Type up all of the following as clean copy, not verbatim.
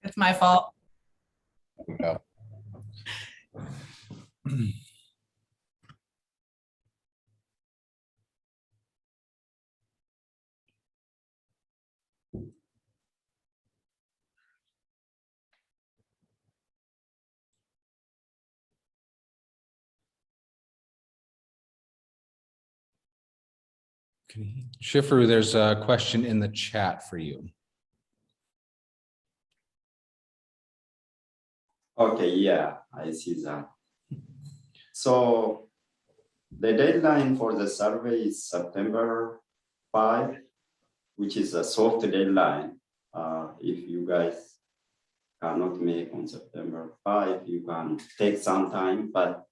It's my fault. Go. Shifarew, there's a question in the chat for you. Okay, yeah, I see that. So the deadline for the survey is September 5, which is a soft deadline. If you guys cannot make on September 5, you can take some time, but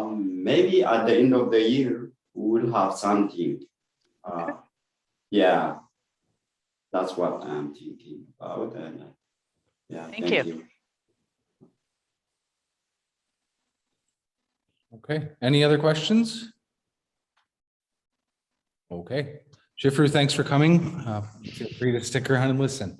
maybe at the end of the year, we will have something. Yeah, that's what I'm thinking about. And yeah, Thank you. Okay, any other questions? Okay, Shifarew, thanks for coming. Feel free to stick around and listen.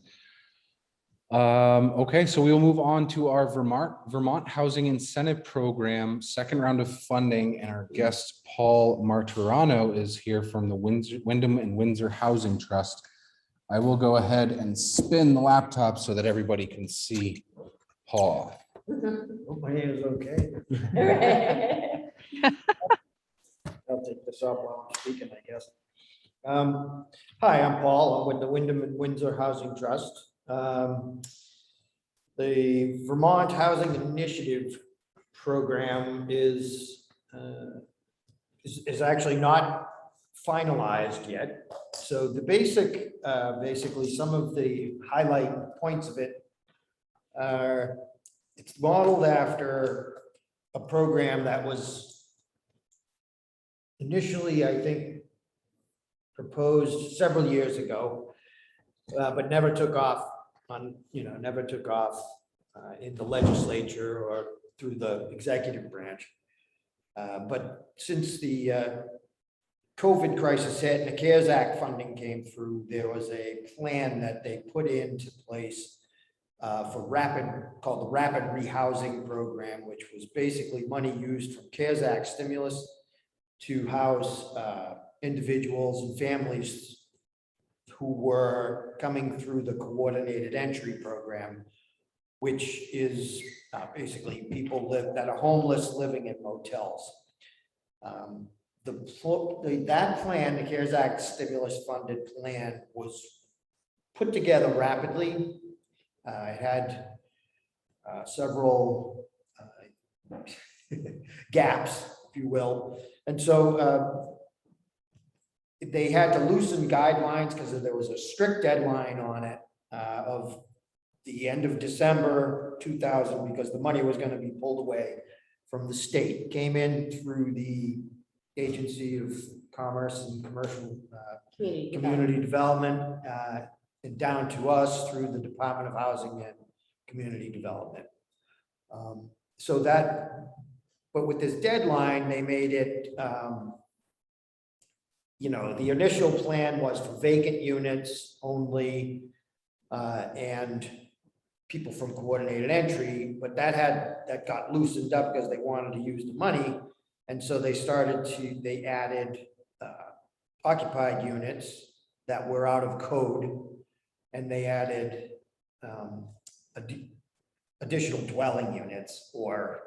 Okay, so we'll move on to our Vermont Housing Incentive Program, second round of funding, and our guest Paul Martorano is here from the Windham and Windsor Housing Trust. I will go ahead and spin the laptop so that everybody can see Paul. Hope my hand is okay. I'll take this off while I'm speaking, I guess. Hi, I'm Paul. I'm with the Windham and Windsor Housing Trust. The Vermont Housing Initiative Program is actually not finalized yet. So the basically some of the highlight points of it are it's modeled after a program that was initially, I think, proposed several years ago, but never took off in the legislature or through the executive branch. But since the COVID crisis hit and the CARES Act funding came through, there was a plan that they put into place called the Rapid Rehousing Program, which was basically money used from CARES Act stimulus to house individuals and families who were coming through the coordinated entry program, which is basically people that are homeless living in motels. That plan, the CARES Act stimulus funded plan, was put together rapidly. It had several gaps, if you will. And so they had to loosen guidelines because there was a strict deadline on it of the end of December 2000, because the money was going to be pulled away from the state. It came in through the Agency of Commerce and Commercial Community Development and down to us through the Department of Housing and Community Development. But with this deadline, they made it, the initial plan was for vacant units only and people from coordinated entry, but that got loosened up because they wanted to use the money. And so they added occupied units that were out of code, and they added additional dwelling units or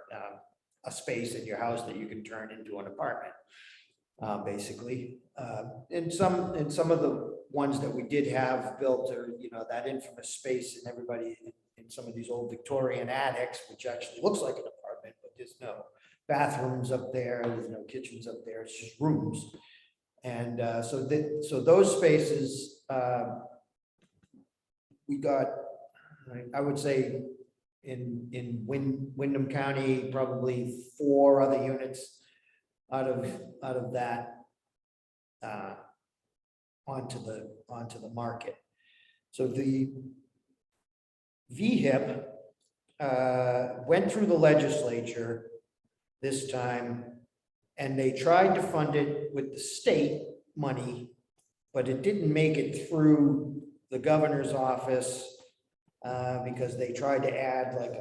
a space in your house that you can turn into an apartment, basically. And some of the ones that we did have built are, that infamous space in everybody in some of these old Victorian attics, which actually looks like an apartment, but there's no bathrooms up there, there's no kitchens up there, it's just rooms. And so those spaces, we got, I would say in Windham County, probably 4 other units out of that onto the market. So the VIII went through the legislature this time, and they tried to fund it with the state money, but it didn't make it through the governor's office because they tried to add like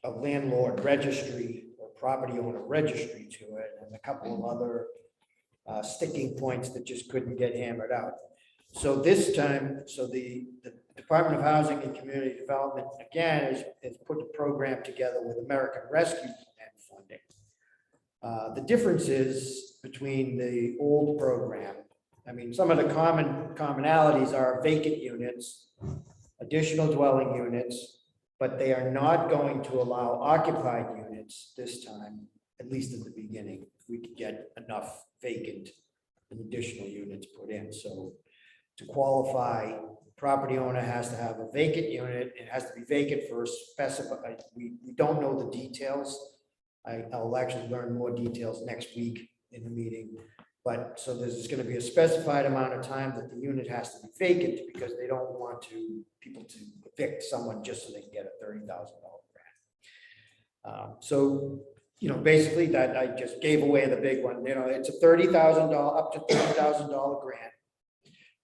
a landlord registry or property owner registry to it, and a couple of other sticking points that just couldn't get hammered out. So this time, the Department of Housing and Community Development, again, has put a program together with American Rescue Plan funding. The differences between the old program, I mean, some of the commonalities are vacant units, additional dwelling units, but they are not going to allow occupied units this time, at least at the beginning. If we could get enough vacant and additional units put in. So to qualify, property owner has to have a vacant unit. It has to be vacant for a specified, we don't know the details. I'll actually learn more details next week in the meeting. But so there's going to be a specified amount of time that the unit has to be vacant because they don't want people to evict someone just so they can get a $30,000 grant. So, basically that I just gave away the big one. It's a $30,000 up to $30,000 grant.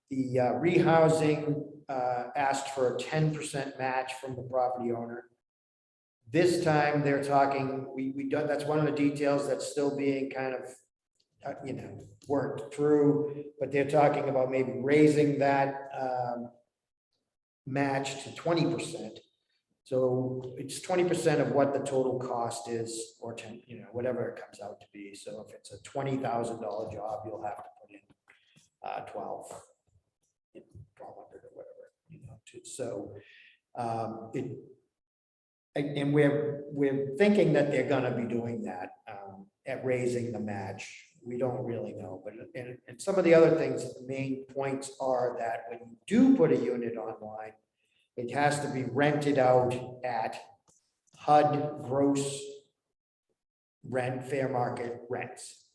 The rehousing asked for a 10% match from the property owner. This time they're talking, we done, that's one of the details that's still being kind of, worked through, but they're talking about maybe raising that match to 20%. So it's 20% of what the total cost is, or 10, whatever it comes out to be. So if it's a $20,000 job, you'll have to put in 1200 or whatever, so and we're thinking that they're going to be doing that at raising the match. We don't really know, but and some of the other things, the main points are that when you do put a unit online, it has to be rented out at HUD gross rent, fair market rents.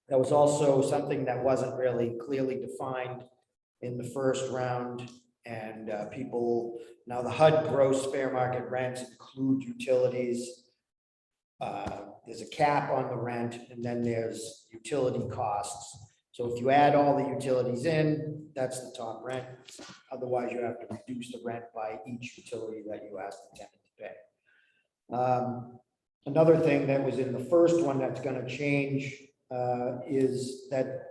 That was also something that wasn't really clearly defined in the first round, and now the HUD gross fair market rents include utilities. There's a cap on the rent, and then there's utility costs. So if you add all the utilities in, that's the top rent. Otherwise, you have to reduce the rent by each utility that you ask the tenant to pay. Another thing that was in the first one that's going to change is that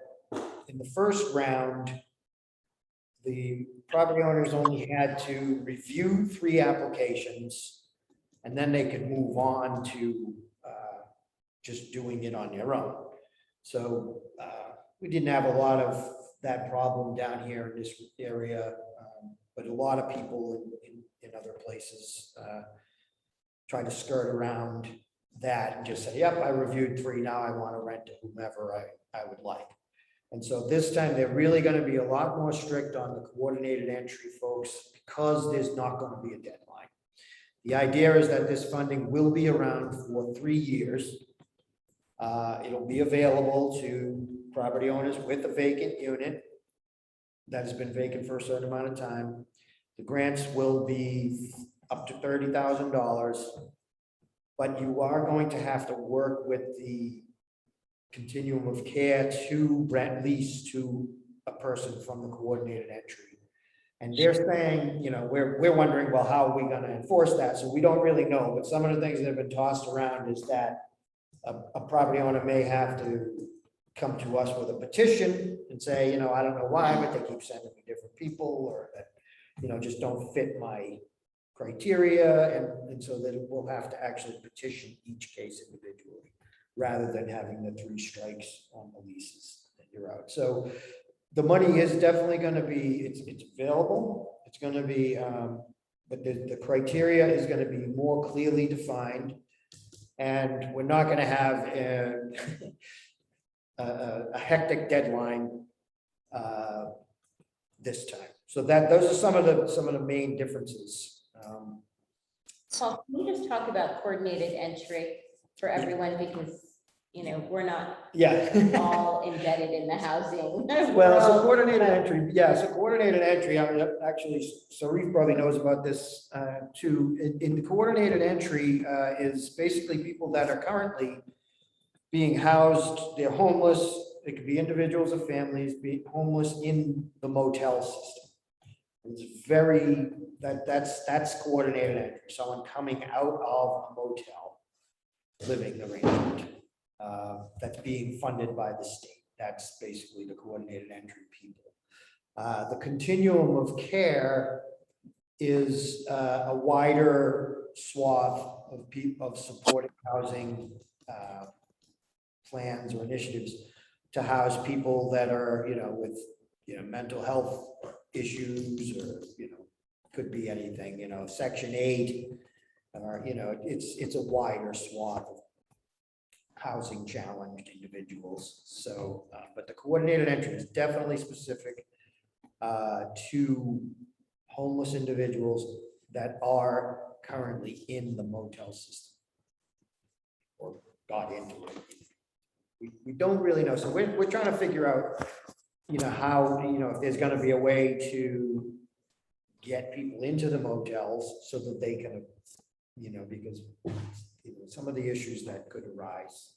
in the first round, the property owners only had to review 3 applications, and then they could move on to just doing it on their own. So we didn't have a lot of that problem down here in this area, but a lot of people in other places try to skirt around that and just say, yep, I reviewed 3, now I want to rent to whomever I would like. And so this time they're really going to be a lot more strict on the coordinated entry folks because there's not going to be a deadline. The idea is that this funding will be around for 3 years. It'll be available to property owners with a vacant unit that has been vacant for a certain amount of time. The grants will be up to $30,000, but you are going to have to work with the continuum of care to rent lease to a person from the coordinated entry. And they're saying, we're wondering, well, how are we going to enforce that? So we don't really know, but some of the things that have been tossed around is that a property owner may have to come to us with a petition and say, I don't know why, but they keep sending me different people, or that, just don't fit my criteria. And so that we'll have to actually petition each case individually, rather than having the 3 strikes on the leases that you're out. So the money is definitely going to be, it's available. It's going to be, but the criteria is going to be more clearly defined. And we're not going to have a hectic deadline this time. So those are some of the main differences. Paul, can we just talk about coordinated entry for everyone, because we're not all embedded in the housing. Well, so coordinated entry, so coordinated entry, actually, Sarif probably knows about this too. In the coordinated entry is basically people that are currently being housed, they're homeless. It could be individuals or families being homeless in the motel system. It's very, that's coordinated entry, someone coming out of a motel living arrangement that's being funded by the state. That's basically the coordinated entry people. The continuum of care is a wider swath of people, of supported housing plans or initiatives to house people that are, with, mental health issues, or, could be anything, Section 8, or, it's a wider swath of housing challenged individuals. So, but the coordinated entry is definitely specific to homeless individuals that are currently in the motel system or got into it. We don't really know. So we're trying to figure out, how, if there's going to be a way to get people into the motels so that they can, because some of the issues that could arise.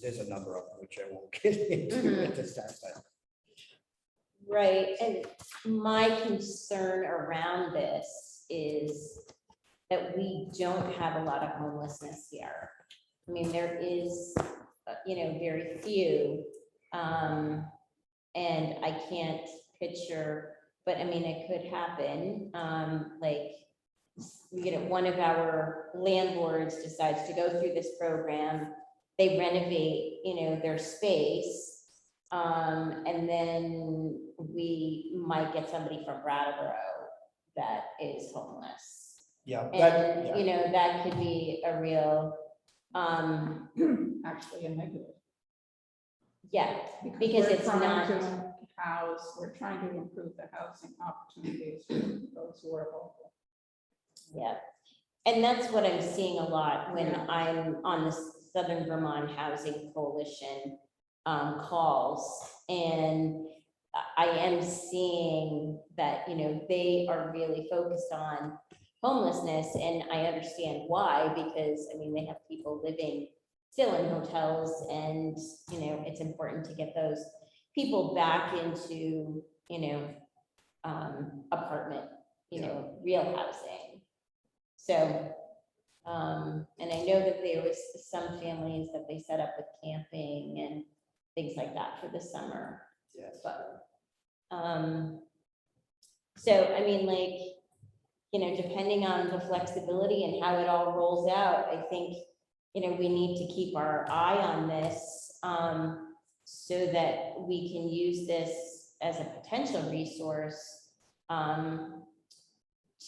There's a number of them which I won't get into at this time, but. Right, and my concern around this is that we don't have a lot of homelessness here. I mean, there is, very few, and I can't picture, but I mean, it could happen. One of our landlords decides to go through this program, they renovate, their space. And then we might get somebody from Brattleboro that is homeless. Yeah. And, that could be a real, actually a negative. yeah, because we're it's trying not. to house, we're trying to improve the housing opportunities for those who are local. Yeah, and that's what I'm seeing a lot when Yeah. I'm on the Southern Vermont Housing Coalition calls, and I am seeing that, they are really focused on homelessness, and I understand why, because I mean, they have people living still in hotels, and it's important to get those people back into apartment, real housing. So and I know that there was some families that they set up with camping and things like that for the summer. Yes. But so I mean, depending on the flexibility and how it all rolls out, I think we need to keep our eye on this so that we can use this as a potential resource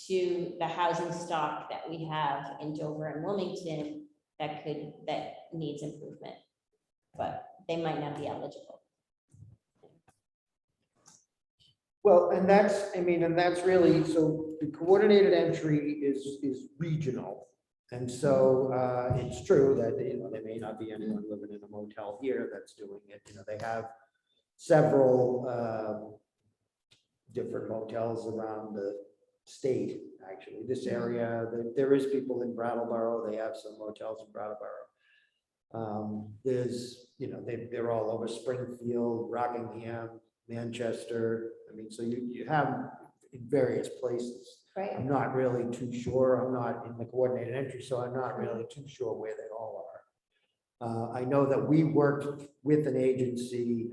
to the housing stock that we have in Dover and Wilmington that needs improvement, but they might not be eligible. Well, and that's really, so the coordinated entry is regional. And so it's true that, there may not be anyone living in a motel here that's doing it. They have several different motels around the state, actually. This area, there is people in Brattleboro. They have some motels in Brattleboro. There's, they're all over Springfield, Rockingham, Manchester. I mean, so you have in various places. Right. I'm not really too sure. I'm not in the coordinated entry, so I'm not really too sure where they all are. I know that we worked with an agency,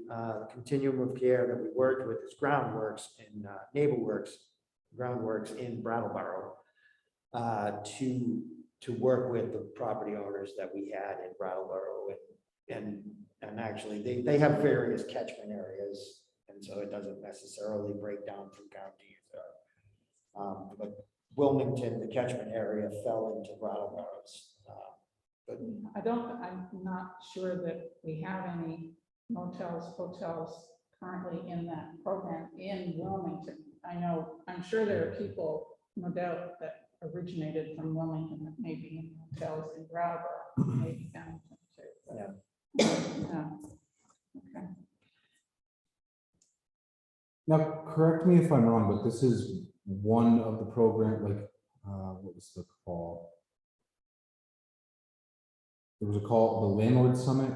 continuum of care that we worked with is Groundworks and NeighborWorks, Groundworks in Brattleboro, to work with the property owners that we had in Brattleboro, and actually they have various catchment areas, and so it doesn't necessarily break down through counties. But Wilmington, the catchment area, fell into Brattleboro's. But I'm not sure that we have any hotels currently in that program in Wilmington. I'm sure there are people, no doubt, that originated from Wilmington that may be in hotels in Brattleboro, maybe Hamilton too. But, yeah. Okay. Now, correct me if I'm wrong, but this is one of the program, what was the call? There was a call, the Landlord Summit.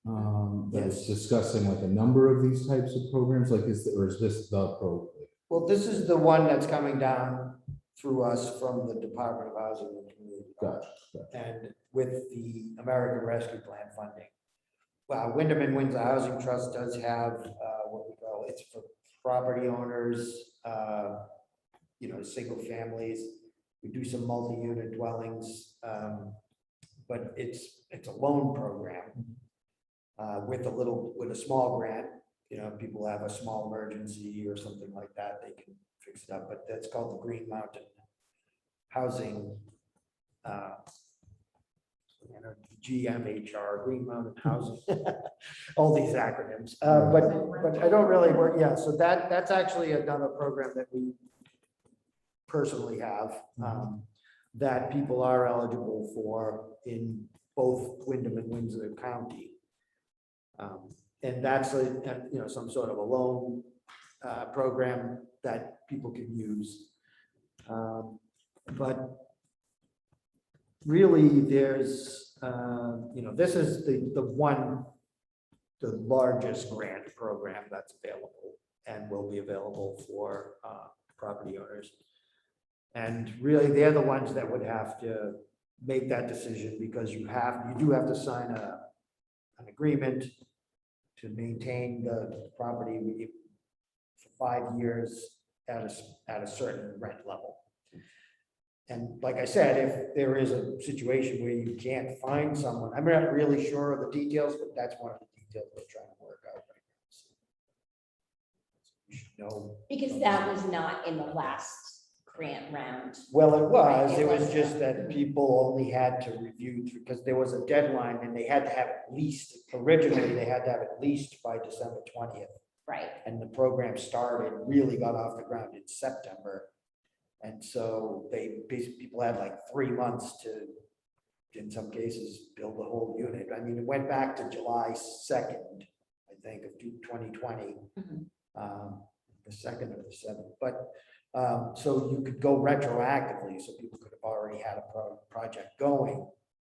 that is Yes. discussing like a number of these types of programs, like or is this the program? Well, this is the one that's coming down through us from the Department of Housing and Community Development. Gotcha. And with the American Rescue Plan funding. Windham and Windsor Housing Trust does have what we call, it's for property owners, single families. We do some multi-unit dwellings, but it's a loan program with a small grant. People have a small emergency or something like that, they can fix it up, but that's called the Green Mountain Housing. GMHR, Green Mountain Housing, all these acronyms, but I don't really work, so that's actually another program that we personally have, that people are eligible for in both Windham and Windsor County. And that's some sort of a loan program that people can use. But really there's, this is the largest grant program that's available and will be available for property owners. And really, they're the ones that would have to make that decision, because you do have to sign an agreement to maintain the property for 5 years at a certain rent level. And like I said, if there is a situation where you can't find someone, I'm not really sure of the details, but that's one of the details we're trying to work out right now. So you should know. Because that was not in the last grant round. Well, it was. Right, It it was was. just that people only had to review, because there was a deadline and they had to have at least, originally they had to have at least by December 20th. Right. And the program really got off the ground in September. And so people had like 3 months to, in some cases, build the whole unit. I mean, it went back to July 2nd, I think, of 2020, the 2nd or the 7th. But so you could go retroactively, so people could have already had a project going,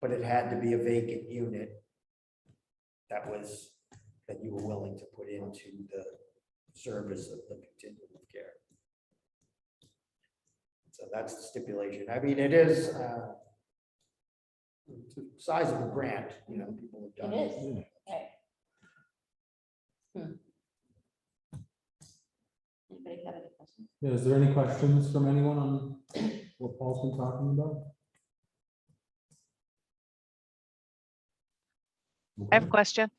but it had to be a vacant unit that you were willing to put into the service of the continuum of care. So that's the stipulation. I mean, it is it's a sizable grant, people have done. It is. Okay. Anybody have any questions? Yeah, is there any questions from anyone on what Paul's been talking about? I have a Okay. question.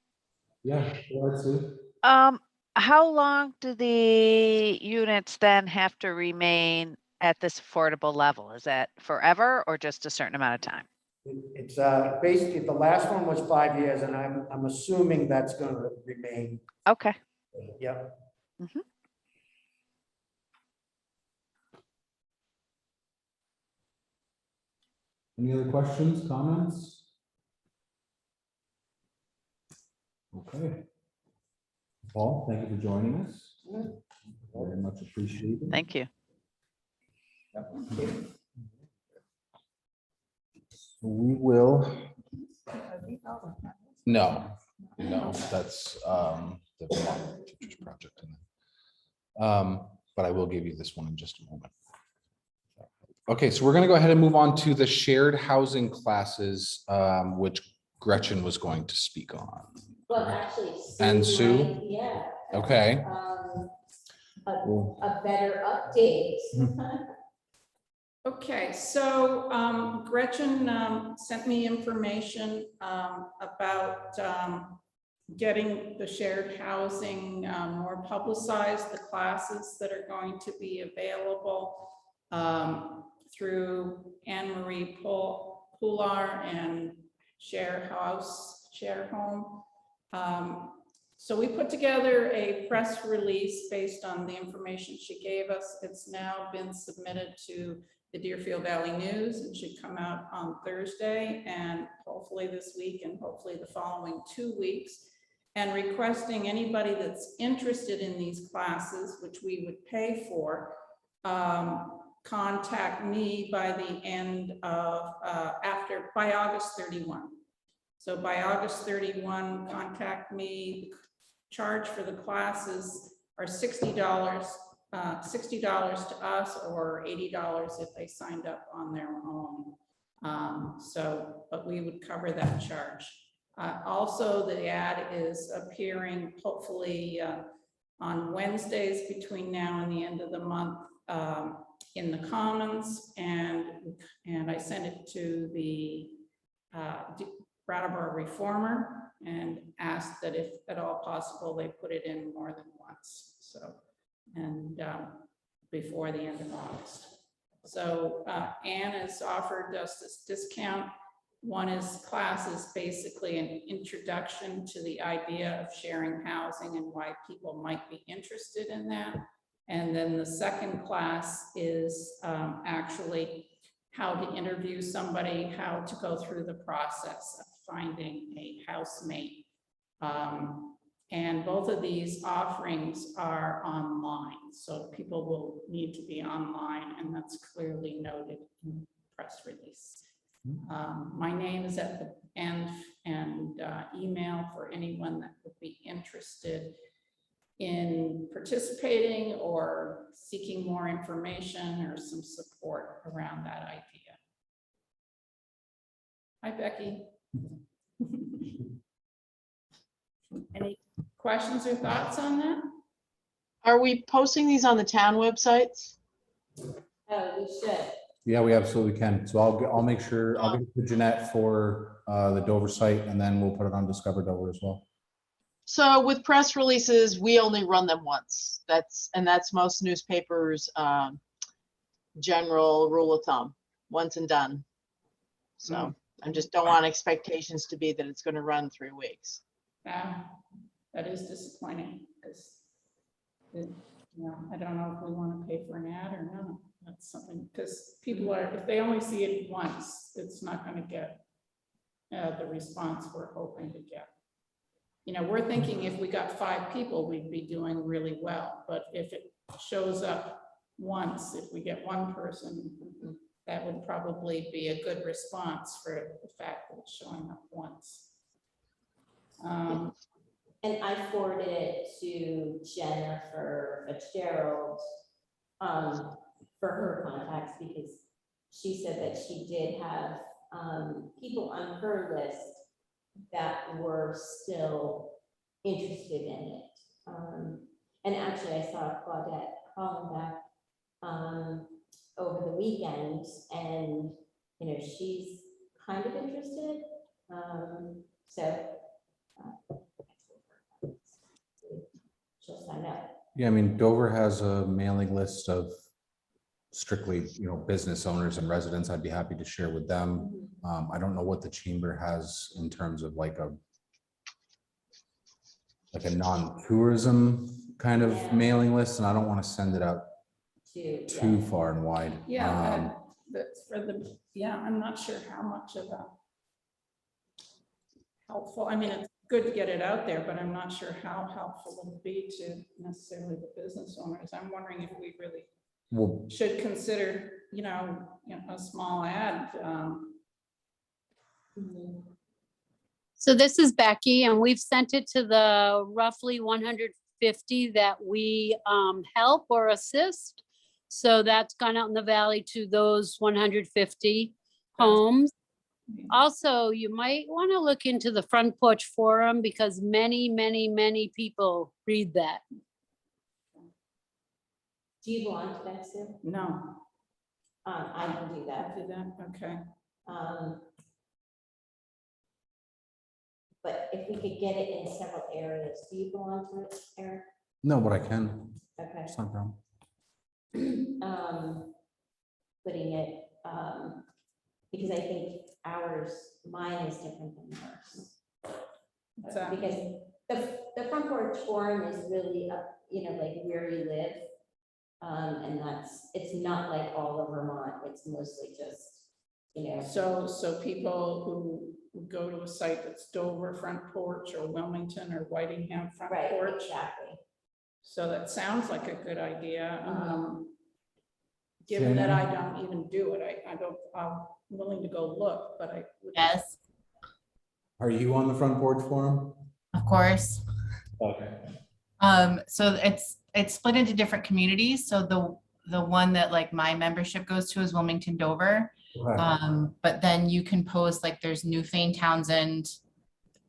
Yeah, go ahead, Sue. How long do the units then have to remain at this affordable level? Is that forever or just a certain amount of time? It's basically, the last one was 5 years, and I'm assuming that's going to remain. Okay. Yep. Mhm. Any other questions, comments? Okay. Paul, thank you for joining us. Very much appreciated. Thank you. We will. No, that's the Vermont Teachers Project. But I will give you this one in just a moment. Okay, so we're going to go ahead and move on to the shared housing classes, which Gretchen was going to speak on. Well, actually. And Sue? might- Yeah. Okay. A better update. Okay, so Gretchen sent me information about getting the shared housing more publicized, the classes that are going to be available through Anne Marie Poular and Share Home. So we put together a press release based on the information she gave us. It's now been submitted to the Deerfield Valley News and should come out on Thursday, and hopefully this week and hopefully the following 2 weeks. And requesting anybody that's interested in these classes, which we would pay for, contact me by the end of by August 31. So by August 31, contact me. Charge for the classes are $60 to us, or $80 if they signed up on their own. But we would cover that charge. Also, the ad is appearing hopefully on Wednesdays between now and the end of the month in the Commons, and I sent it to the Brattleboro Reformer and asked that if at all possible, they put it in more than once. So, and before the end of August. So Anne has offered us this discount. One is class is basically an introduction to the idea of sharing housing and why people might be interested in that. And then the second class is actually how to interview somebody, how to go through the process of finding a housemate. And both of these offerings are online, so people will need to be online, and that's clearly noted in the press release. My name is at the end, and email for anyone that would be interested in participating or seeking more information or some support around that idea. Hi, Becky. Any questions or thoughts on that? Are we posting these on the town websites? Oh, we should. Yeah, we absolutely can. So I'll make sure, I'll get it to Jeanette for the Dover site, and then we'll put it on Discover Dover as well. So with press releases, we only run them once. That's most newspapers' general rule of thumb, once and done. So I just don't want expectations to be that it's going to run 3 weeks. That is disappointing, because I don't know if we want to pay for an ad or not. That's something, because people are, if they only see it once, it's not going to get the response we're hoping to get. We're thinking if we got 5 people, we'd be doing really well. But if it shows up once, if we get 1 person, that would probably be a good response for the fact that it's showing up once. And I forwarded it to Jennifer Fitzgerald for her contacts, because she said that she did have people on her list that were still interested in it. And actually, I saw Claudette calling back over the weekend, and she's kind of interested. She'll sign up. Yeah, I mean, Dover has a mailing list of strictly, business owners and residents. I'd be happy to share with them. I don't know what the chamber has in terms of like a non-tourism kind of mailing list, and I don't want to send it out too far and wide. Yeah, that's for the, I'm not sure how much of that helpful. I mean, it's good to get it out there, but I'm not sure how helpful it would be to necessarily the business owners. I'm wondering if we really should consider, a small ad. So this is Becky, and we've sent it to the roughly 150 that we help or assist. So that's gone out in the valley to those 150 homes. Also, you might want to look into the Front Porch Forum, because many, many, many people read that. Do you belong to that, Sue? No. I can do that. Do that, okay. But if we could get it in several areas, do you belong to it, Eric? No, but I can. Okay. It's not a problem. Putting it, because I think mine is different than yours. Because the Front Porch Forum is really up, like where you live. And it's not like all of Vermont, it's mostly just, So people who go to a site that's Dover Front Porch or Wilmington or Whitingham Front right, Porch. exactly. So that sounds like a good idea. Given that I don't even do it, I'm willing to go look, but I would. Yes. Are you on the front porch forum? Of course. Okay. So it's split into different communities. So the one that like my membership goes to is Wilmington, Dover. But then you can post like there's Newfane, Townsend,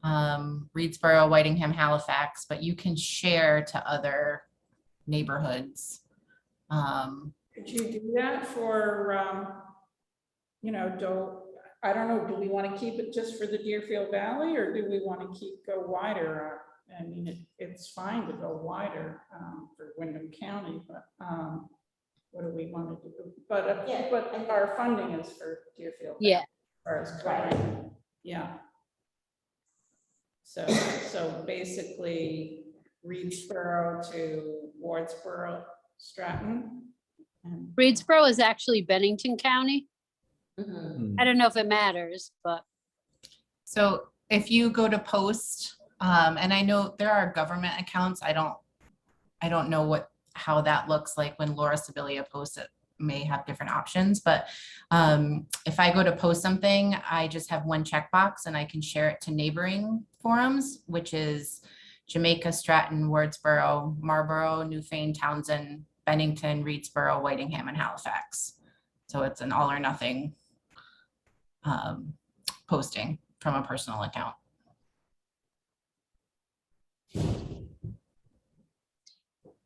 Reedsboro, Whitingham, Halifax, but you can share to other neighborhoods. Could you do that for, you know, I don't know, do we want to keep it just for the Deerfield Valley or do we want to go wider? I mean, it's fine to go wider for Windham County, but what do we want to do? But Yeah. but our funding is for Deerfield. Yeah. As far as covering, yeah. So basically Reedsboro to Wardsboro, Stratton. And Reedsboro is actually Bennington County. Mhm. I don't know if it matters, but So if you go to post, and I know there are government accounts, I don't know how that looks like when Laura Sibilia posts it, may have different options, but if I go to post something, I just have one checkbox and I can share it to neighboring forums, which is Jamaica, Stratton, Wardsboro, Marlboro, Newfane, Townsend, Bennington, Reedsboro, Whitingham, and Halifax. So it's an all or nothing posting from a personal account.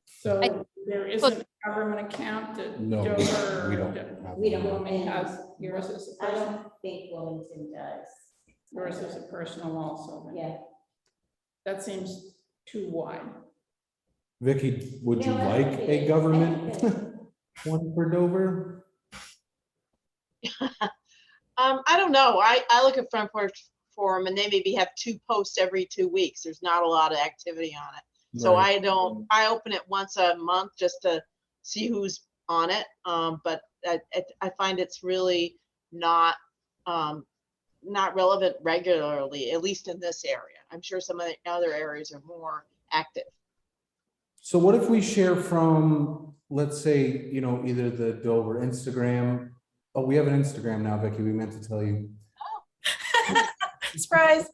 so there isn't a government account that No, Dover we or don't that have We one. don't. Wilmington has. Yours is a I personal, don't think Wilmington does. yours is a personal also. then. Yeah. That seems too wide. Vicky, would you No, I like think it a is. government I think it one for Dover? I don't know. I look at Front Porch Forum and they maybe have 2 posts every 2 weeks. There's not a lot of activity on it. So Right. I open it once a month just to see who's on it. But I find it's really not relevant regularly, at least in this area. I'm sure some of the other areas are more active. So what if we share from, let's say, you know, either the Dover Instagram? Oh, we have an Instagram now, Vicky. We meant to tell you. Surprise.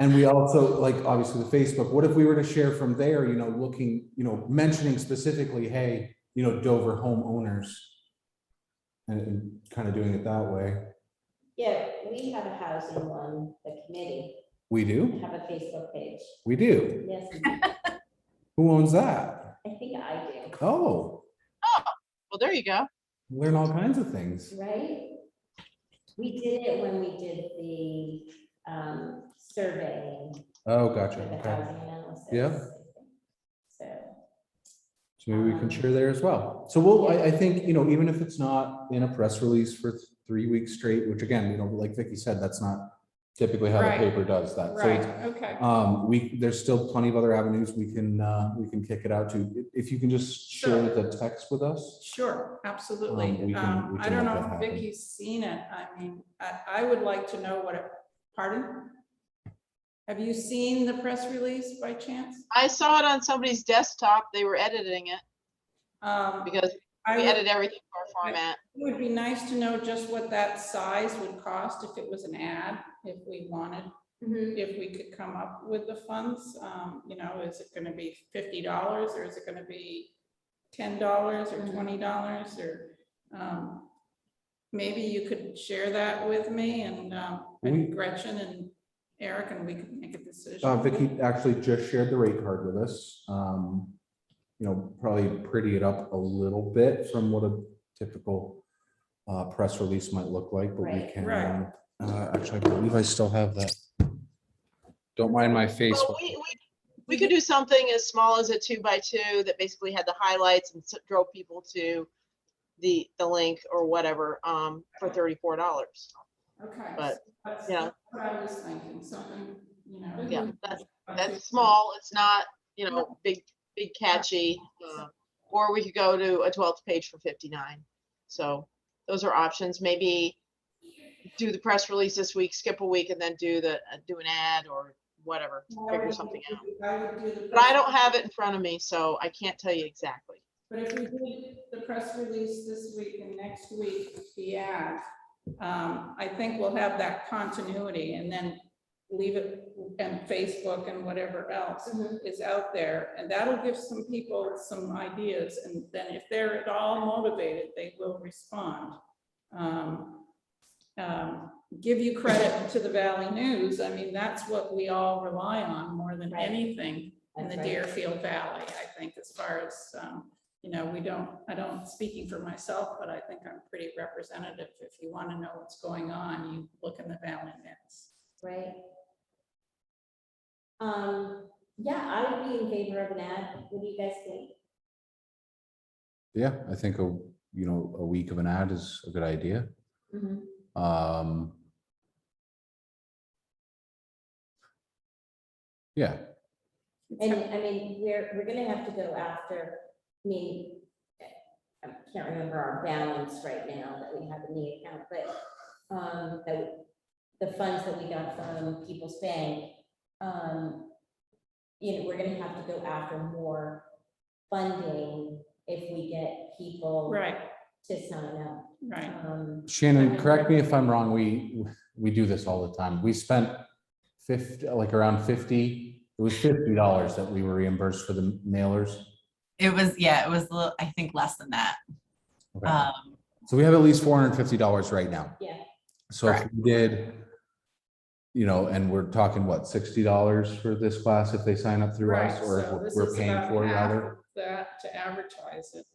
And we also, like, obviously the Facebook. What if we were to share from there, you know, looking, you know, mentioning specifically, hey, you know, Dover homeowners, and kind of doing it that way? Yeah, we have a housing one, the committee, We do? have a Facebook page. We do. Yes, we do. Who owns that? I think I do, Oh, Well, there you go. learn all kinds of things. right? We did it when we did the surveying Oh, for gotcha. the Okay. housing analysis. Yeah. I think. So, So maybe we can share there as well. So we'll, I think, you know, even if it's not in a press release for 3 weeks straight, which again, you know, like Vicky said, that's not typically how the Right. paper does that. So Right, it's, okay. there's still plenty of other avenues we can kick it out to. If you can just share Sure. the text with us. Sure, absolutely. we can I don't make know that if happen. Vicky's seen it. I mean, I would like to know what it, pardon? Have you seen the press release by chance? I saw it on somebody's desktop. They were editing it because I we would- edit everything for our format. It would be nice to know just what that size would cost if it was an ad, if we wanted, mhm. if we could come up with the funds. You know, is it gonna be $50 or is it gonna be $10 or $20 or maybe you could share that with me and Gretchen and Eric, and we could make a decision. Vicky actually just shared the rate card with us. You know, probably pretty it up a little bit from what a typical press release might look like, but we Right. can. Right. Actually, I believe I still have that. Don't mind my face. Well, we could do something as small as a 2x2 that basically had the highlights and drove people to the link or whatever for $34. Okay. But, That's yeah. what I was thinking, something, you know. Yeah, that's small. It's not, you know, big catchy. Or we could go to a 12th page for $59. So those are options. Maybe do the press release this week, skip a week, and then do an ad or whatever. Figure something out. But I don't have it in front of me, so I can't tell you exactly. But if we did the press release this week and next week, the ad, I think we'll have that continuity, and then leave it, and Facebook and whatever else Mhm. is out there, and that'll give some people some ideas, and then if they're at all motivated, they will respond. Give you credit to the Valley News. I mean, that's what we all rely on more than Right. anything in That's the right. Deerfield Valley, I think, as far as, you know, I don't, speaking for myself, but I think I'm pretty representative. If you want to know what's going on, you look in the Valley News. Right. Yeah, I would be in favor of an ad. What do you guys think? Yeah, I think a week of an ad is a good idea. Yeah, And I mean, we're gonna have to go after, I mean, I can't remember our balance right now that we have in the account, but the funds that we got from People's Bank, you know, we're gonna have to go after more funding if we get people Right, to sign up. right. Shannon, correct me if I'm wrong, we do this all the time. We spent 50, like around 50, it was $50 that we were reimbursed for the mailers. It was, yeah, it was a little, I think less than that. Okay. So we have at least $450 right now. Yeah. So if we did, you know, and we're talking what, $60 for this class if they sign up through us, Right, or so if this we're is paying about for it half rather? of that to advertise it,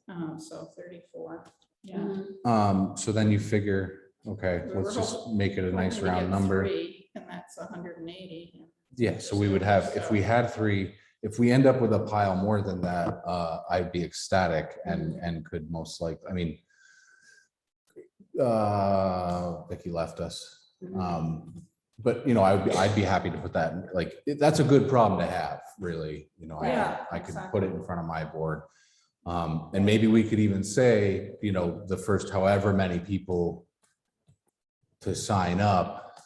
so 34, yeah. Mhm. So then you figure, okay, We let's were just make it a nice hoping to round get number. 3, and that's 180. Yeah, so we would have, if we had 3, if we end up with a pile more than that, I'd be ecstatic and could most likely, I mean, Vicky left us. But you know, I'd be happy to put that, like, that's a good problem to have, really, you know, Yeah, I could put exactly. it in front of my board. And maybe we could even say, you know, the first however many people to sign up,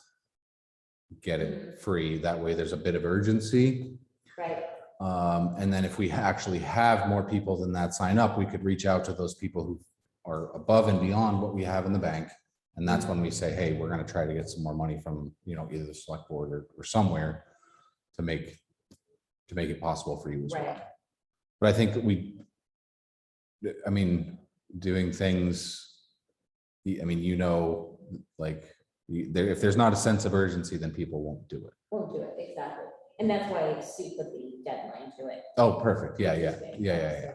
get it free. That way there's a bit of urgency. Right. And then if we actually have more people than that sign up, we could reach out to those people who are above and beyond what we have in the bank. And that's when we say, hey, we're going to try to get some more money from, you know, either the select board or somewhere to make it possible for you as well. Right. But I think I mean, doing things, I mean, you know, like if there's not a sense of urgency, then people won't do it. Won't do it, exactly. And that's why Sue put the deadline to it. Oh, perfect. Yeah.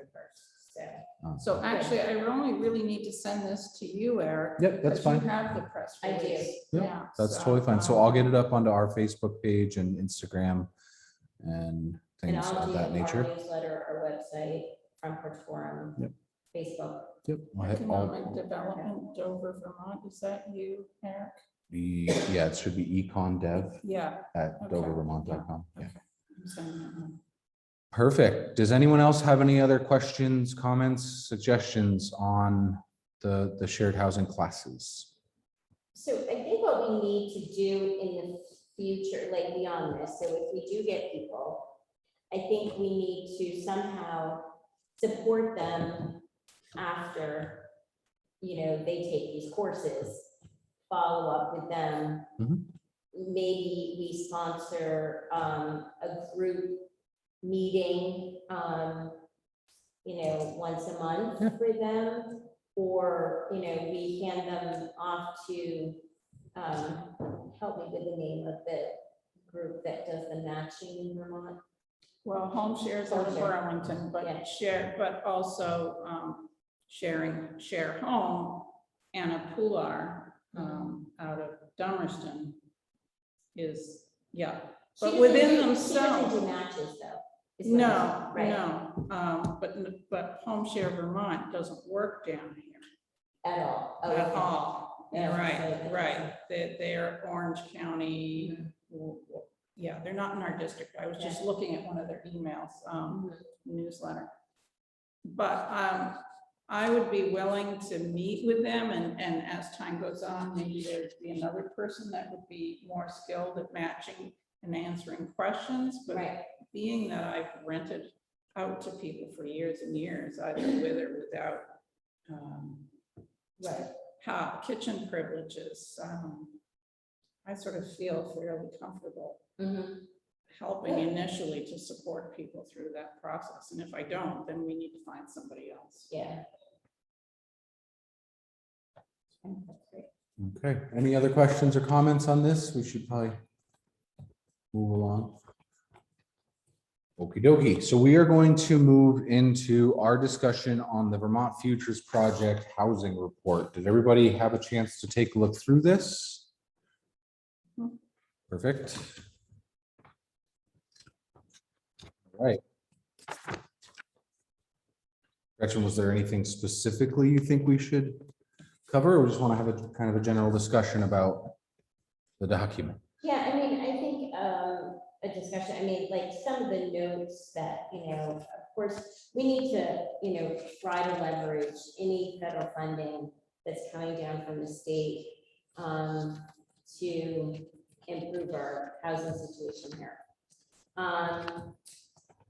So actually, I only really need to send this to you, Eric. Yep, that's because you fine. have the press I do. release. Yep, Yeah, that's so, totally fine. So I'll get it up onto our Facebook page and Instagram and And things I'll of do that our nature. newsletter, our website, Front Porch Forum, Yep. Facebook. Yep. Economic Development, Dover, Vermont, is that you, Eric? Yeah, it should be econdev Yeah. at Okay. doververmont.com. Yeah. Okay. I'm sending it now. Perfect. Does anyone else have any other questions, comments, suggestions on the shared housing classes? So I think what we need to do in the future, like beyond this, so if we do get people, I think we need to somehow support them after, you know, they take these courses, follow up with them. Mhm. Maybe we sponsor a group meeting, you know, once a month Yeah. for them. Or, you know, we hand them off to, help me with the name of the group that does the matching in Vermont. Well, home shares out of Home share. Burlington, Yeah. but also share home, Anna Pular out of Dummerston is, yeah. She But doesn't within do- She themselves, doesn't do matches though. is what no, I'm saying, right? no, but Home Share Vermont doesn't work down here At all. Oh, at okay. all. Yeah, Right, so- right. They're Orange County. Yeah, they're not in our district. I was just looking at one of their emails, newsletter. But I would be willing to meet with them and as time goes on, maybe there'd be another person that would be more skilled at matching and answering questions. But Right. being that I've rented out to people for years and years, either with or without Right. kitchen privileges, I sort of feel fairly comfortable Mhm. helping initially to support people through that process. And if I don't, then we need to find somebody else. Yeah. That's great. Okay, any other questions or comments on this? We should probably move along. Okie dokie. So we are going to move into our discussion on the Vermont Futures Project Housing Report. Did everybody have a chance to take a look through this? Perfect. All right. Gretchen, was there anything specifically you think we should cover, or we just want to have a kind of a general discussion about the document? Yeah, I mean, I think a discussion, I mean, like some of the notes that, of course, we need to, try to leverage any federal funding that's coming down from the state to improve our housing situation here.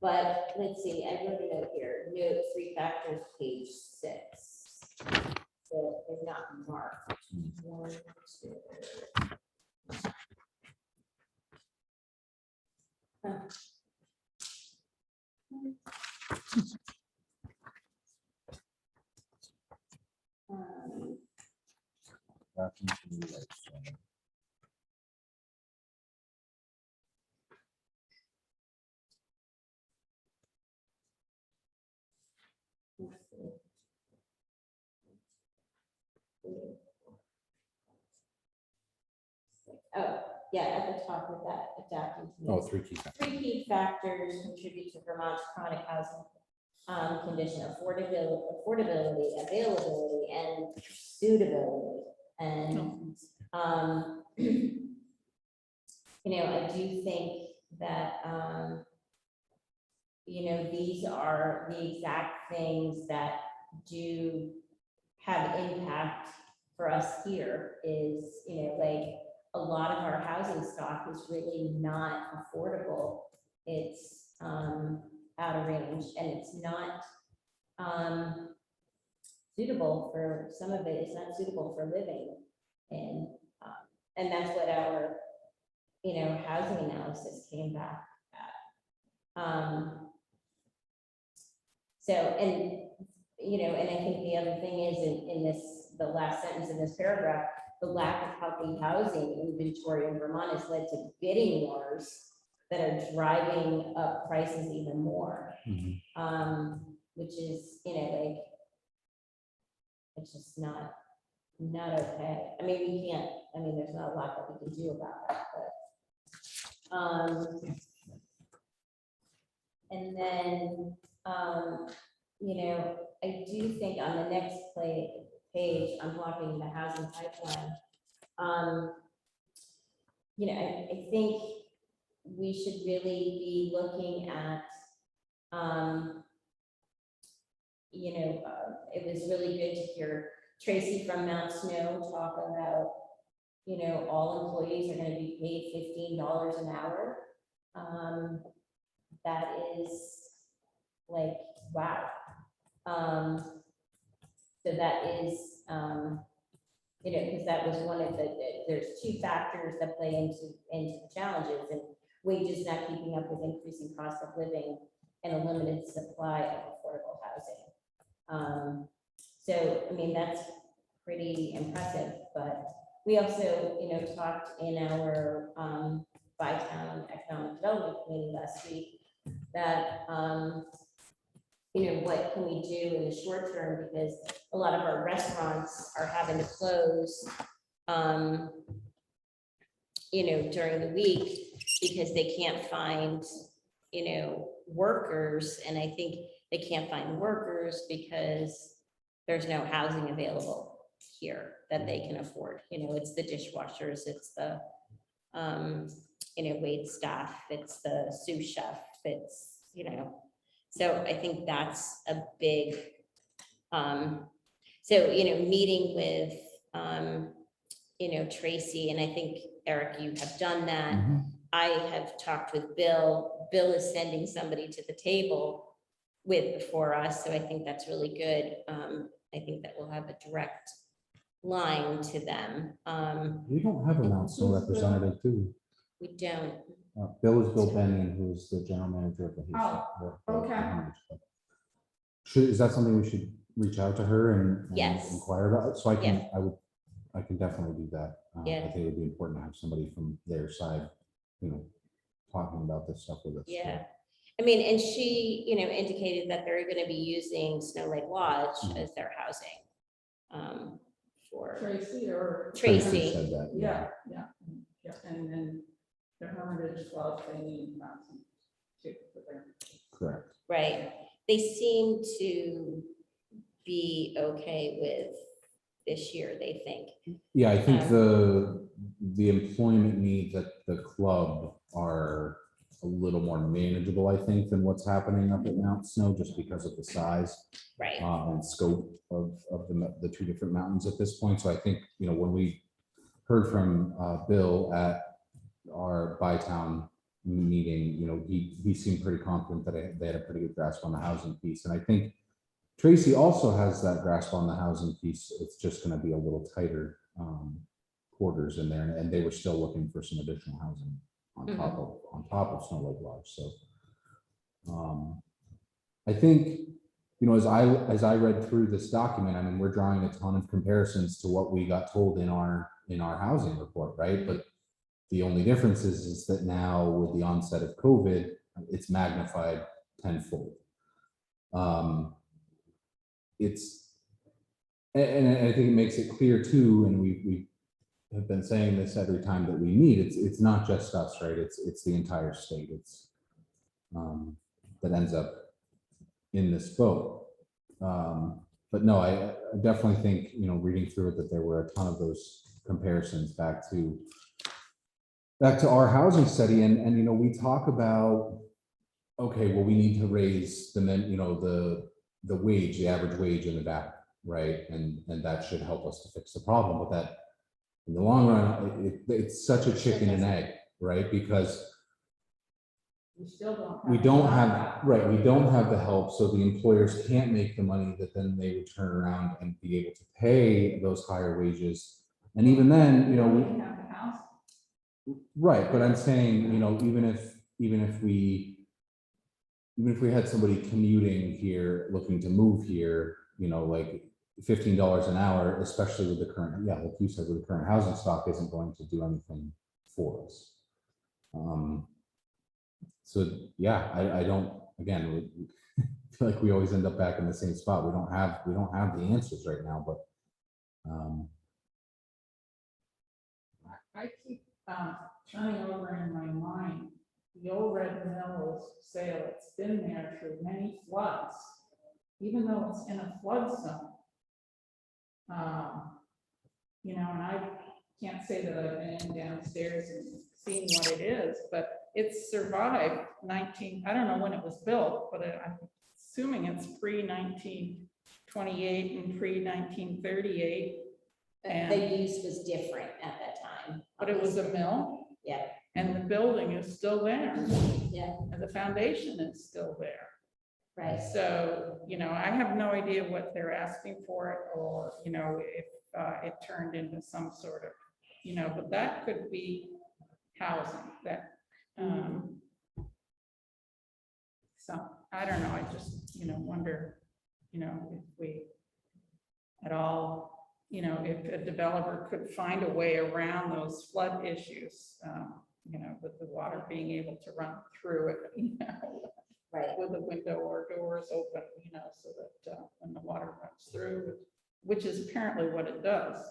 But let's see, I wrote a note here, note 3 factors, page 6. So they're not marked. 1, 2. Oh, yeah, at the top of that, adapting to. Oh, 3 key factors. 3 key factors contribute to Vermont's chronic housing condition: affordability, availability, and suitability. And, I do think that, these are the exact things that do have impact for us here is, like a lot of our housing stock is really not affordable. It's out of range, and it's not suitable for some of it. It's not suitable for living, and that's what our housing analysis came back at. So, and I think the other thing is in this, the last sentence in this paragraph, the lack of healthy housing inventory in Vermont has led to bidding wars that are driving up prices even more. Which is, like, it's just not okay. I mean, we can't, there's not a lot that we can do about that, but. And then, I do think on the next page, unblocking the housing pipeline. I think we should really be looking at, it was really good to hear Tracy from Mount Snow talk about, all employees are going to be paid $15 an hour. That is like, wow. So that is, because that was one of there's 2 factors that play into the challenges, and wages not keeping up with increasing cost of living and a limited supply of affordable housing. So, that's pretty impressive, but we also, talked in our VIII Economic Development Committee last week that, what can we do in the short term, because a lot of our restaurants are having to close, during the week because they can't find, workers. And I think they can't find workers because there's no housing available here that they can afford. It's the dishwashers, it's the, wait staff, it's the sous chef, it's, so I think that's a big, meeting with, Tracy, and I think Eric, you have done that. I have talked with Bill. Bill is sending somebody to the table for us, so I think that's really good. I think that we'll have a direct line to them. We don't have a Mount Snow representative, do we? We don't. Bill is Bill Benyon, who is the general manager of the. okay. Is that something we should reach out to her and Yes. inquire about? So I can, Yeah. I can definitely do that. Yeah. I think it would be important to have somebody from their side, talking about this stuff with us. Yeah. I mean, and she, indicated that they're going to be using Snow Lake Lodge as their housing. For Tracy or? Tracy. Said that, Yeah, and then the Hermitage Club, they need housing too. for their- correct. Right. They seem to be okay with this year, they think. Yeah, I think the employment needs at the club are a little more manageable, I think, than what's happening up at Mount Snow, just because of the size Right. and scope of the two different mountains at this point. So I think, when we heard from Bill at our Bytown meeting, he seemed pretty confident that they had a pretty good grasp on the housing piece. And I think Tracy also has that grasp on the housing piece. It's just going to be a little tighter quarters in there, and they were still looking for some additional housing on top of Snow Lake Lodge. So I think, as I read through this document, I mean, we're drawing a ton of comparisons to what we got told in our housing report, right? But the only difference is that now with the onset of COVID, it's magnified tenfold. And I think it makes it clear too, and we have been saying this every time that we meet, it's not just us, right? It's the entire state. It's that ends up in this boat. But no, I definitely think, reading through it, that there were a ton of those comparisons back to our housing study. And we talk about, okay, well, we need to raise the wage, the average wage in the back, right? And that should help us to fix the problem. But that, in the long run, it's such a chicken and egg, right? Because We still don't. we don't have the help, so the employers can't make the money that then they would turn around and be able to pay those higher wages. And even then, We don't have the house. right, but I'm saying, even if we had somebody commuting here, looking to move here, like $15 an hour, especially with the current, like you said, with the current housing stock, isn't going to do anything for us. So yeah, I don't, again, we feel like we always end up back in the same spot. We don't have the answers right now, but I keep turning over in my mind, the old Red Mills sale, it's been there through many floods, even though it's in a flood zone. And I can't say that I've been in downstairs and seen what it is, but it's survived I don't know when it was built, but I'm assuming it's pre-1928 and pre-1938. The use was different at that time. But it was a mill. Yeah. And the building is still there. Yeah. And the foundation is still there. Right. So, I have no idea what they're asking for it, or, if it turned into some sort of, but that could be housing that. So I don't know. I just, wonder, if we at all, if a developer could find a way around those flood issues, with the water being able to run through it, Right. with a window or doors open, so that when the water runs through, which is apparently what it does.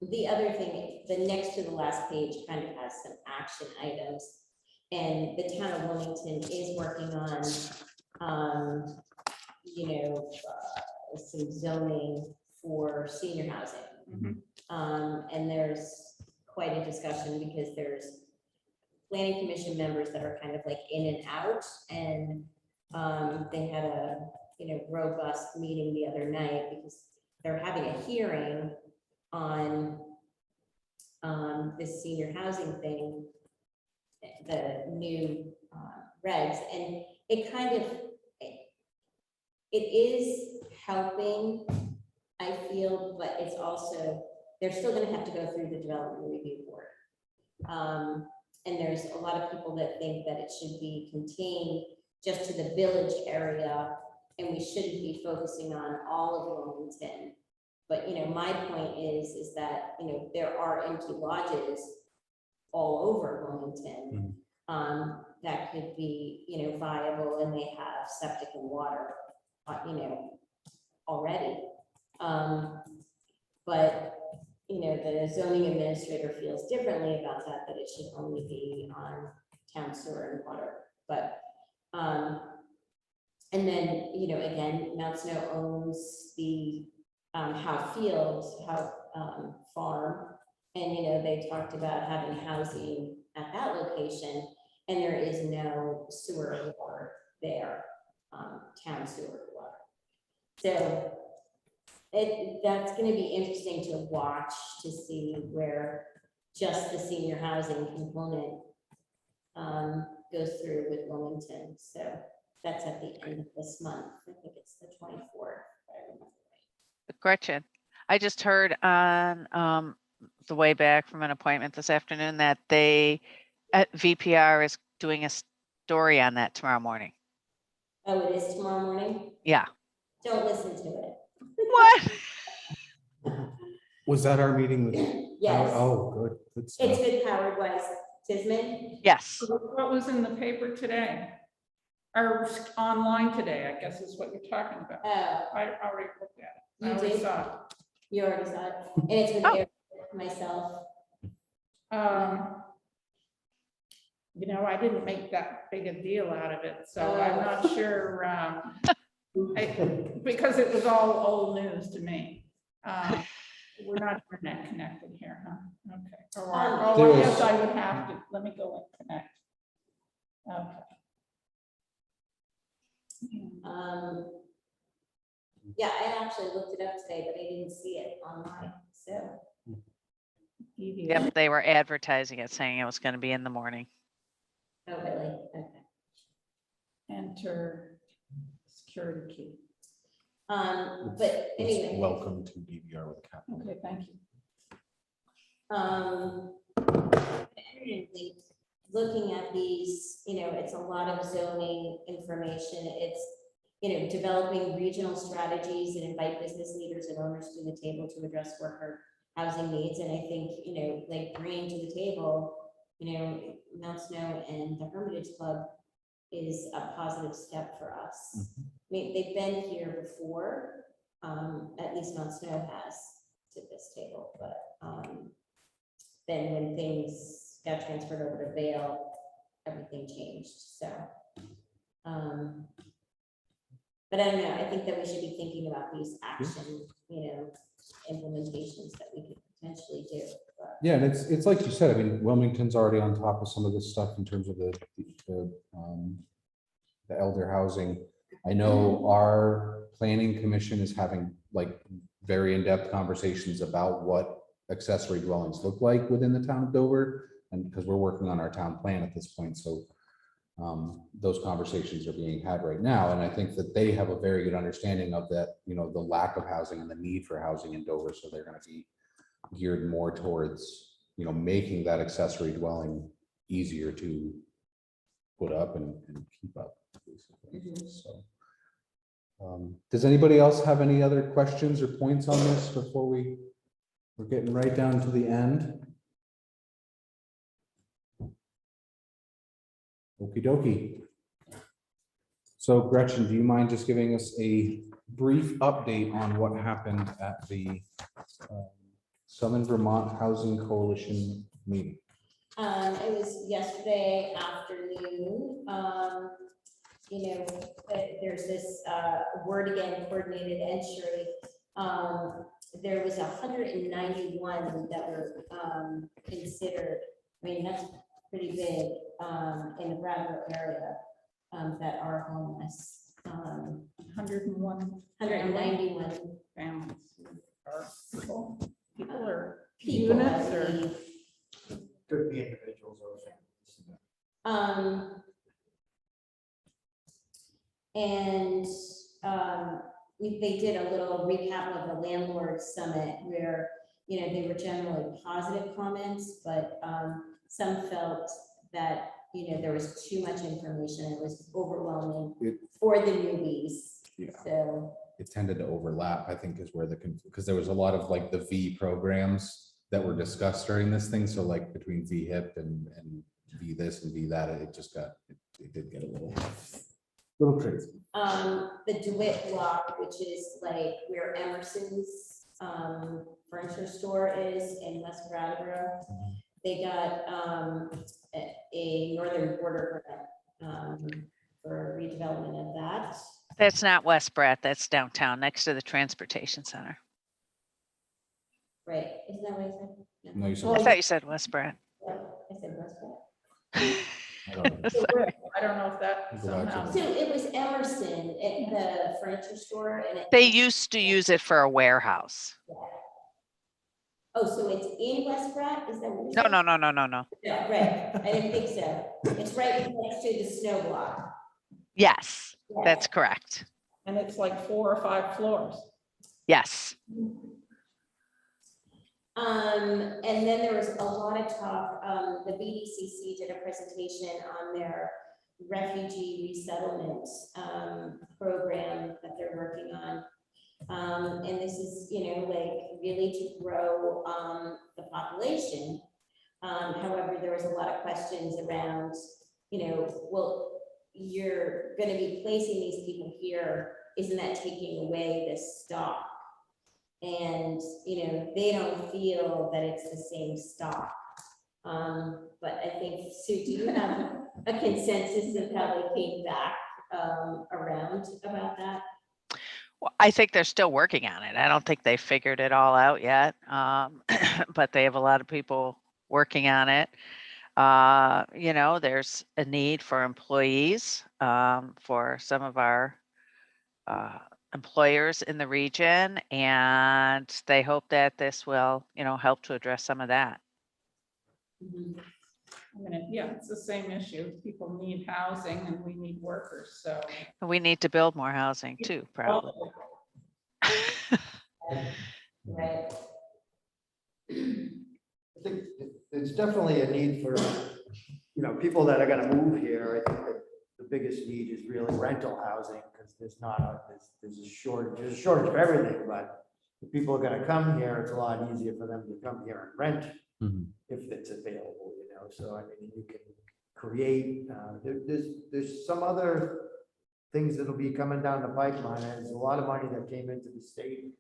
The other thing, the next to the last page kind of has some action items, and the town of Wilmington is working on, some zoning for senior housing. And there's quite a discussion because there's planning commission members that are kind of like in and out, and they had a robust meeting the other night because they're having a hearing on this senior housing thing, the new regs, and it kind of it is helping I feel, but it's also, they're still gonna have to go through the development review board. And there's a lot of people that think that it should be contained just to the village area, and we shouldn't be focusing on all of Wilmington. But, you know, my point is that, you know, there are empty lodges all over Wilmington, that could be, you know, viable, and they have septic and water, you know, already. But, you know, the zoning administrator feels differently about that, that it should only be on town sewer and water. But, and then, you know, again, Mount Snow owns the Howe Field, Howe Farm. And, you know, they talked about having housing at that location, and there is no sewer or water there, town sewer or water. So that's gonna be interesting to watch, to see where just the senior housing component goes through with Wilmington. So that's at the end of this month. I think it's the 24th, if I remember right. Gretchen, I just heard on the way back from an appointment this afternoon that they at VPR is doing a story on that tomorrow morning. Oh, it is tomorrow morning? Yeah. Don't listen to it. What? Was that our meeting with? Yes. Oh, good, good It's stuff. with Howard Weiss Tisman. Yes. What was in the paper today? Or online today, I guess is what you're talking about. Oh, I already looked at it. I you already did? saw it. You already saw it. And it's with Oh. Eric, myself. You know, I didn't make that big a deal out of it, so I'm not sure, because it was all old news to me. We're not internet connected here, huh? Okay. Or, There I was- guess I would have to, let me go and connect. Okay. Yeah, I actually looked it up today, but I didn't see it online, so. Yep, they were advertising it, saying it was going to be in the morning. Oh, really? Okay. Enter security key. But anyway. Welcome to BVR with a capital. Okay, thank you. Evidently, looking at these, you know, it's a lot of zoning information. It's, you know, developing regional strategies and invite business leaders and owners to the table to address worker housing needs. And I think, you know, like bringing to the table, you know, Mount Snow and the Hermitage Club is a positive step for us. I mean, they've been here before, at least Mount Snow has to this table, but then when things got transferred over to Vail, everything changed, so. But I don't know, I think that we should be thinking about these action, you know, implementations that we could potentially do. But Yeah, and it's like you said, I mean, Wilmington's already on top of some of this stuff in terms of the elder housing. I know our planning commission is having like very in-depth conversations about what accessory dwellings look like within the town of Dover, and because we're working on our town plan at this point, so those conversations are being had right now, and I think that they have a very good understanding of that, you know, the lack of housing and the need for housing in Dover, so they're going to be geared more towards, you know, making that accessory dwelling easier to put up and keep up, basically. So does anybody else have any other questions or points on this before we're getting right down to the end? Okie dokie. So Gretchen, do you mind just giving us a brief update on what happened at the Southern Vermont Housing Coalition meeting? it was yesterday afternoon. You know, there's this word again, coordinated entry. There was 191 that were considered. I mean, that's pretty big in the Brattleboro area that are homeless. 101 191 families are people or people, units I or believe. Could be individuals or families. And they did a little recap of the landlord summit where, you know, they were generally positive comments, but some felt that, you know, there was too much information. It was overwhelming for the newbies. Yeah. So, It tended to overlap, I think, is where because there was a lot of like the V programs that were discussed during this thing. So like between VHIP and V this and V that, it just got, it did get a little crazy. the DeWitt block, which is like where Emerson's furniture store is in West Brattleboro, they got a northern border grant for redevelopment of that. That's not West Pratt, that's downtown, next to the transportation center. Right, isn't that what I said? No, you I said. thought you said West Pratt. Yeah, I said West Brattleboro. I don't know. So I don't know if that Go back to somehow. So it was Emerson at the furniture store and it. They used to use it for a warehouse. Oh, so it's in West Pratt, is that what you No, said? no, no, no, no, no. No, right, I didn't think so. It's right next to the snow block. Yes, Yeah. that's correct. And it's like 4 or 5 floors. Yes. And then there was a lot of talk, the BDCC did a presentation on their refugee resettlement program that they're working on. And this is, you know, like really to grow the population. However, there was a lot of questions around, you know, well, you're going to be placing these people here. Isn't that taking away this stock? And, you know, they don't feel that it's the same stock. But I think, Sue, do you have a consensus of how they came back around about that? Well, I think they're still working on it. I don't think they figured it all out yet. But they have a lot of people working on it. You know, there's a need for employees for some of our employers in the region, and they hope that this will, you know, help to address some of that. I mean, yeah, it's the same issue. People need housing and we need workers, so. And we need to build more housing too, probably. Right. I think there's definitely a need for, you know, people that are gonna move here. I think that the biggest need is really rental housing, because there's a shortage of everything, but if people are gonna come here, it's a lot easier for them to come here and rent if it's available, you know. So I mean, you can create, there's some other things that'll be coming down the pipeline. There's a lot of money that came into the state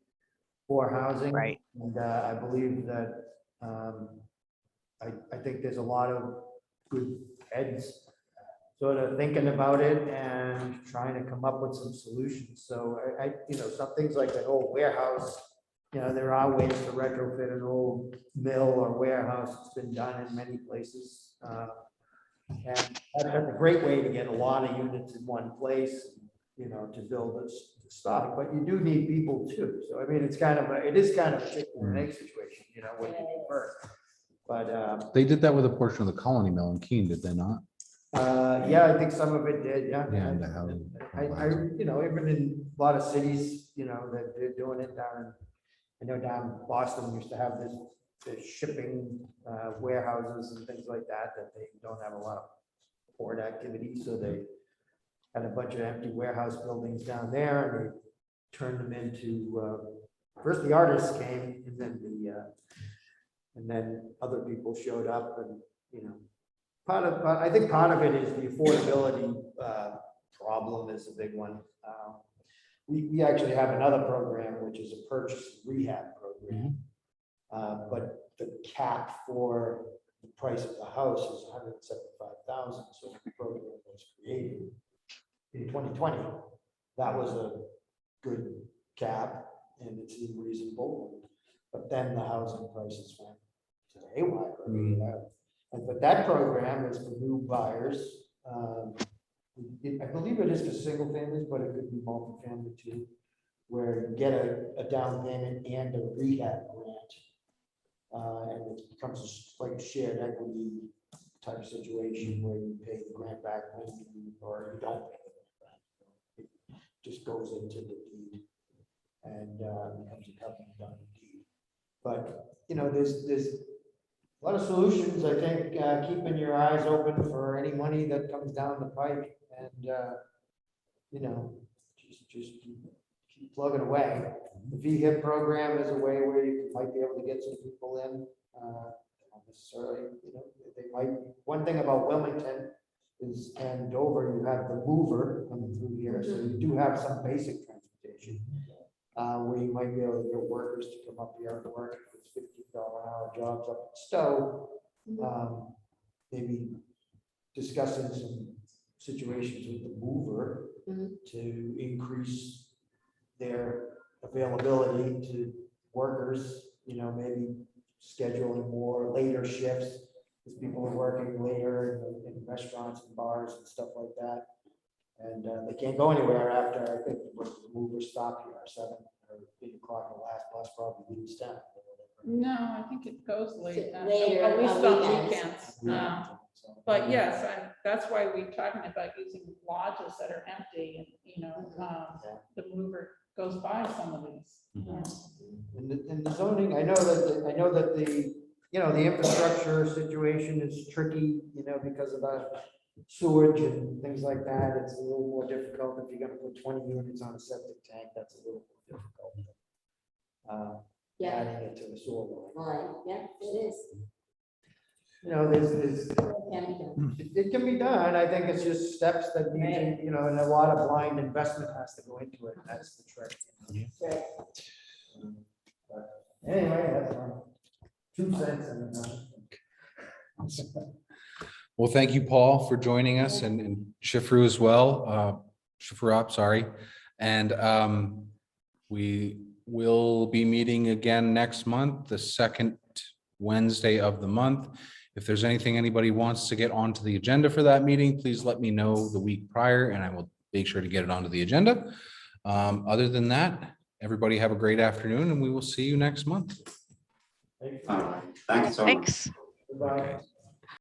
for housing. Right. And I believe that, I think there's a lot of good heads sort of thinking about it and trying to come up with some solutions. So you know, some things like that old warehouse, you know, there are ways to retrofit an old mill or warehouse. It's been done in many places. And that's a great way to get a lot of units in one place, you know, to build this stock, but you do need people too. So I mean, it is kind of a chicken and egg situation, you know, what you do first. But They did that with a portion of the Colony Mill in Keene, did they not? yeah, I think some of it did, yeah. Yeah, and the housing. You know, even in a lot of cities, you know, that they're doing it down, I know down in Boston used to have this shipping warehouses and things like that they don't have a lot of port activity, so they had a bunch of empty warehouse buildings down there, and they turned them into, first the artists came, and then other people showed up, and, you know, I think part of it is the affordability problem is a big one. We actually have another program, which is a purchase rehab program. But the cap for the price of the house is 175,000. So the program was created in 2020. That was a good cap and it seemed reasonable. But then the housing prices went to haywire. But that program is for new buyers. I believe it is for single families, but it could be multifamily too, where you get a down payment and a rehab grant. And it becomes like a shared equity type situation where you pay the grant back or you don't pay the grant back. It just goes into the deed. and becomes a covenant on the deed. But, you know, there's a lot of solutions, I think, keeping your eyes open for any money that comes down the pike and, you know, just keep plugging away. The VIII program is a way where you might be able to get some people in, not necessarily, you know, they might, one thing about Wilmington is, and Dover, you have the mover coming through here, so you do have some basic transportation. Where you might be able to get workers to come up here and work with $50 an hour jobs up in Stowe. Maybe discussing some situations with the mover to increase their availability to workers, you know, maybe scheduling more later shifts because people are working later in restaurants and bars and stuff like that. And they can't go anywhere after, I think, the movers stop here, 7 or 8 o'clock, the last bus probably leaves town. No, I think it goes late. Later At least on on weekends. weekends. But yes, that's why we're talking about using lodges that are empty and, you know, the mover goes by some of these. And the zoning, I know that the, you know, the infrastructure situation is tricky, you know, because of the sewage and things like that. It's a little more difficult if you're gonna put 20 units on a septic tank, that's a little more difficult. Yeah. Adding it to the sewer line. Right, yeah, it is. You know, there's, Can be done. it can be done. I think it's just steps that need to, you know, and a lot of blind investment has to go into it. That's the trick. Right. But anyway, that's my 2 cents in the. Well, thank you, Paul, for joining us and Shifarew as well. Shifarew, sorry. And we will be meeting again next month, the second Wednesday of the month. If there's anything anybody wants to get onto the agenda for that meeting, please let me know the week prior and I will make sure to get it onto the agenda. Other than that, everybody have a great afternoon and we will see you next month. Thanks so much. Thanks. Goodbye. Okay.